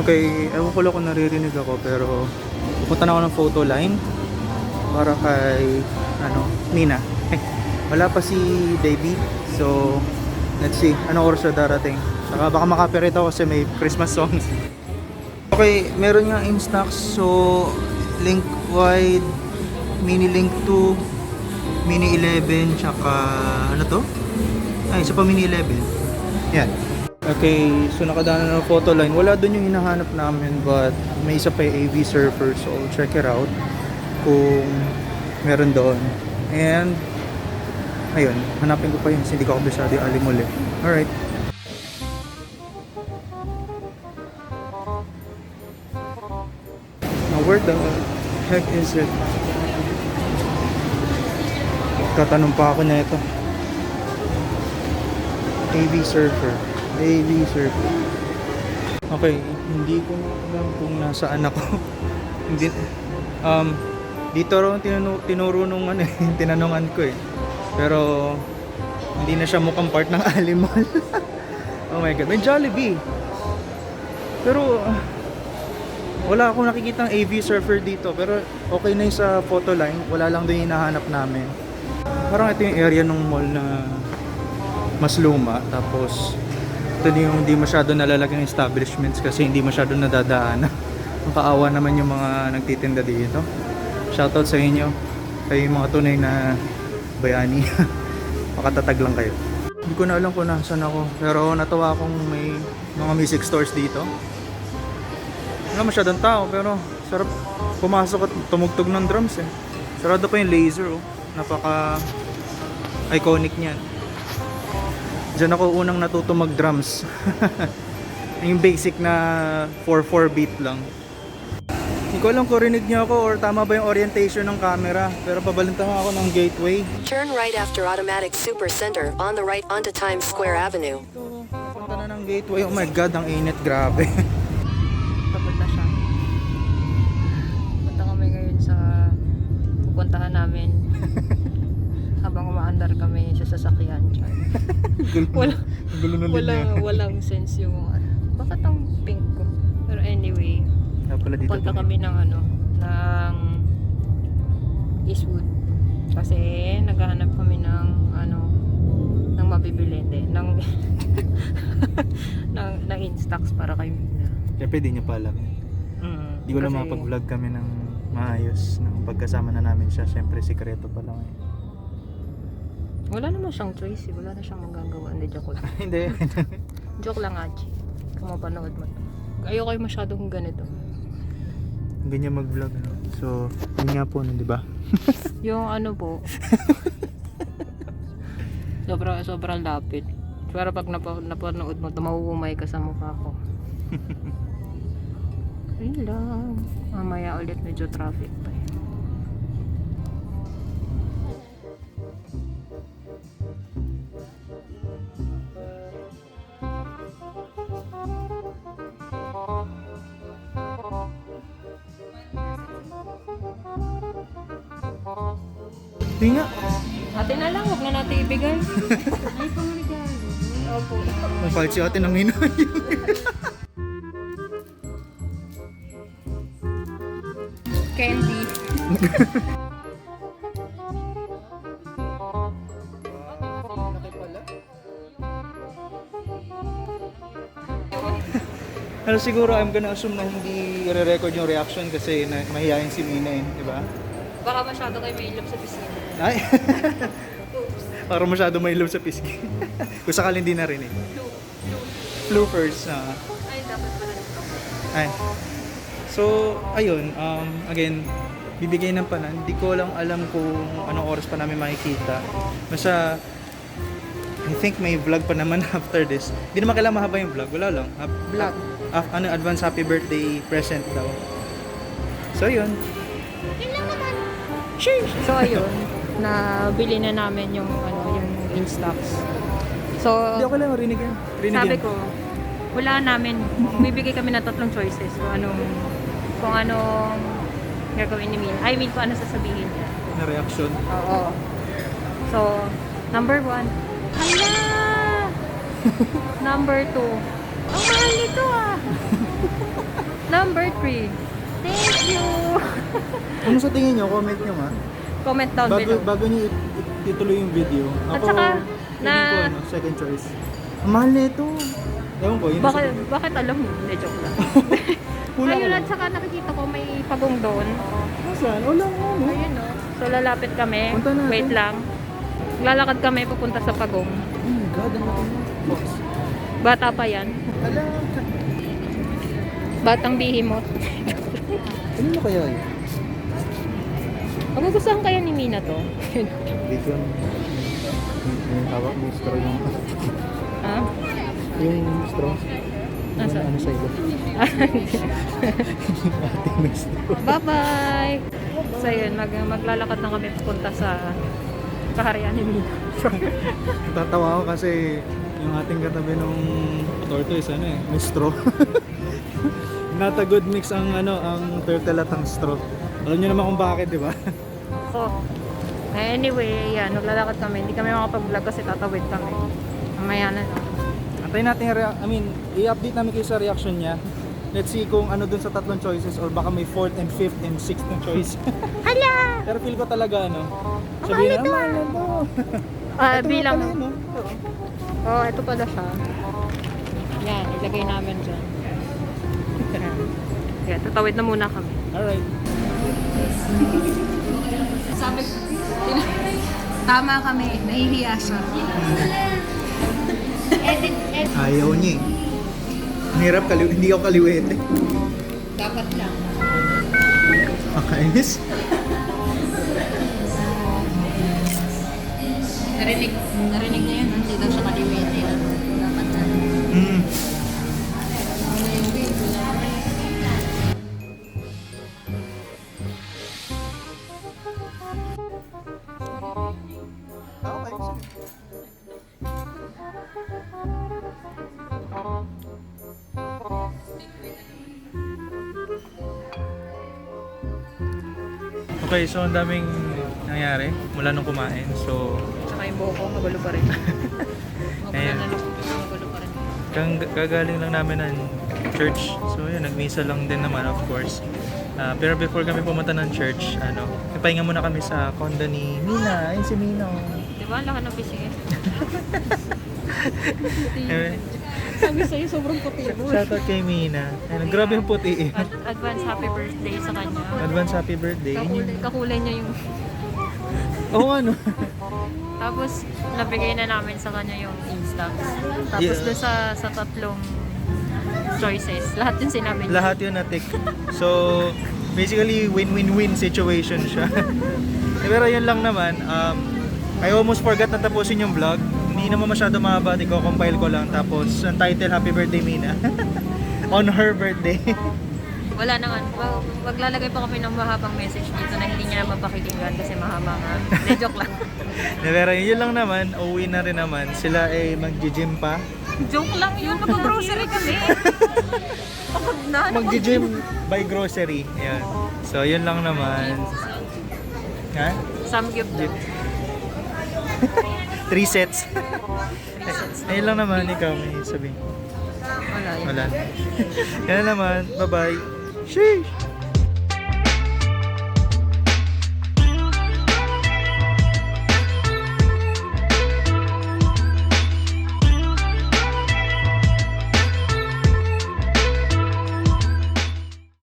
Okay, ewan ko lang kung naririnig ako pero pupunta na ako ng photo line para kay Nina. Wala pa si Davey. So, let's see anong oras na darating. Saka baka makapirate ako kasi may Christmas songs. Okay, meron nga in stocks. So, Link Wide, Mini Link 2, Mini 11, tsaka ano to? Ay, isa pa Mini 11. Yan. Okay, so nakadaan na ng photo line. Wala dun yung hinahanap namin, but may isa pa yung AV Surfer, so I'll check it out kung meron doon. And ayun, hanapin ko pa yun, hindi ko kabisado yung alimuli. Alright. Now where the heck is it? Tatanong pa ako na ito. AV Surfer. AV Surfer. Okay, hindi ko alam kung nasaan ako. Hindi dito raw tinuro nung tinanungan ko eh. Pero hindi na siya mukhang part ng Alimal. Oh my god, may Jollibee. Pero wala akong nakikitang AV Surfer dito, pero okay na yung sa photo line. Wala lang din hinahanap namin. Parang ito yung area ng mall na mas luma, tapos ito yung hindi masyado nalalagyan ng establishments kasi hindi masyado nadadaan. Ang kaawa naman yung mga nagtitinda dito. Shoutout sa inyo, kayo yung mga tunay na bayani. Makatatag lang kayo. Hindi ko na alam kung nasan ako, pero natawa akong may mga music stores dito. Wala masyadong tao, pero sarap pumasok at tumugtog ng drums eh. Sarado pa yung laser oh. Napaka iconic niyan. Diyan ako unang natuto mag drums. Yung basic na 4/4 beat lang. Hindi ko alam kung rinig niyo ako or tama ba yung orientation ng camera, pero pabalintahan ako ng gateway. Turn right after Automatic Super Center on the right onto Times Square Avenue. Punta na ng gateway. Oh my god, ang init, grabe. Tapos na siya. Punta kami ngayon sa pupuntahan namin habang umaandar kami sa sasakyan. Walang sense yung bakit ang pink ko. Pero anyway, punta kami ng ng Eastwood kasi naghahanap kami ng ng mabibili ng ng in-stocks para kay Mina. Kaya pwede nyo pa alam. Hindi ko lang makapag-vlog kami ng maayos ng pagkasama na namin siya. Siyempre sikreto pa lang eh. Wala naman siyang choice, wala na siyang magagawa. Hindi, joke lang. Hindi. Joke lang, Aji. Kung mapanood mo to. Ayoko kayo masyadong ganito. Ganyan mag-vlog ano. So, yun nga po, di ba? Yung po. sobrang lapit. Pero pag napanood mo, tumawumay ka sa mukha ko. Ayun lang. Mamaya ulit medyo traffic pa eh. Hindi nga. Ate na lang, huwag na natin ibigay. Ay, pangregalo. Opo. Ang palit si ate ng hinoy. Candy. Ano siguro, I'm gonna assume na hindi re-record yung reaction kasi mahihayin si Mina eh, di ba? Baka masyado kayo may ilog sa pisngi. Ay! Para masyado may love sa pisngi. Kung sakali hindi narinig. Bloopers. Ay, dapat pala nito. Ay. So, ayun. Again, bibigay ng panan. Hindi ko lang alam kung anong oras pa namin makikita. Basta, I think may vlog pa naman after this. Hindi naman kailangan mahaba yung vlog. Wala lang. Vlog. Advance happy birthday present daw. So, yun. So ayun, nabili na namin yung in-stocks. So Hindi ako lang marinig yan. sabi ko, wala namin, bibigay kami ng 3 choices kung anong gagawin ni Mina. I mean, kung ano sasabihin niya. Na reaction. Oo. So, number 1. Hala! Number 2. Ang mahal nito ah. Number 3. Thank you. Ano sa tingin nyo? Comment nyo nga. Comment down Bago, below. bago nyo ituloy yung video. At Ako, saka, tingin ko, ano, second choice. Ang mahal na ito. Ewan ko, yun Bakit alam mo? Hindi, joke lang. Kulang Ayun, lang. at saka nakikita ko may pagong doon. Nasaan? Wala nga, no? Ayun no. So lalapit kami. Punta natin. Wait lang. Lalakad kami pupunta sa pagong. Oh my God, ang laki mo. Box. Bata pa yan. Ala, Batang bihimot. ano na kaya yun? Magugustuhan kaya ni Mina to? Hindi ko yung hawak mo straw yung Ha? yung straw. Nasaan? Ano sa ilo? Ating may straw. Bye-bye! So yun, maglalakad na kami pupunta sa kaharian ni Mina. Tatawa ako kasi yung ating katabi nung tortoise ano eh, may straw. Not a good mix ang ang turtle at ang straw. Alam niyo naman kung bakit, di ba? So, anyway, yan, maglalakad kami. Hindi kami makapag-vlog kasi tatawid kami. Mamaya na. Antayin natin i-update namin kayo sa reaction niya. Let's see kung ano dun sa tatlong choices or baka may 4th and 5th and 6th na choice. Hala! Pero feel ko talaga mahal sabihin ito, mahal ito. Ito Bilang. nga pala, no? Oh, ito pala siya. Yan, ilagay namin dyan. Yan, tatawid na muna kami. Alright. Sabi, tama kami, nahihiya siya. Ayaw niya eh. Ang hirap hindi ako kaliwete. Dapat lang. Makainis. Narinig niya yun, hindi daw siya kaliwete. Dapat na. Mm. Okay, sige. Okay, so ang daming nangyari mula nung kumain. So, Tsaka yung buhok ko, magulo pa rin. Magulo Ayan. na lang, magulo pa rin. kagaling lang namin ng church. So, yun, nagmisa lang din naman, of course. Pero before kami pumunta ng church, nagpahinga muna kami sa condo ni Mina. Ayun si Mina. Di ba? Laka ng pising eh. Eh, Sabi sa'yo, sobrang puti mo. Shoutout kay Mina. Ayun, grabe yung puti eh. Advance happy birthday sa kanya. Advance happy birthday. Kakulay niya yung... Oo, ano? Tapos, nabigay na namin sa kanya yung Instax. Tapos Yeah. doon sa tatlong choices, lahat yung sinabi niya. Lahat yun natik. So, basically, win-win-win situation siya. Pero yun lang naman, I almost forgot na tapusin yung vlog. Hindi naman masyado mahaba, i-compile ko lang. Tapos, ang title, Happy Birthday Mina. On her birthday. Wala naman. Maglalagay pa kami ng mahabang message dito na hindi niya mapakikinggan kasi mahaba nga. Hindi, joke lang. Pero yun lang naman, uwi na rin naman. Sila ay mag-gym pa. Joke lang yun. Mag-grocery kami. Pagod na. Mag-gym by grocery. Ayan. So, yun lang naman. Ha? Samgyup daw. 3 sets. Ayun lang naman, ikaw may sabihin. Wala yun. Wala. Yan na naman. Bye-bye. Sheesh!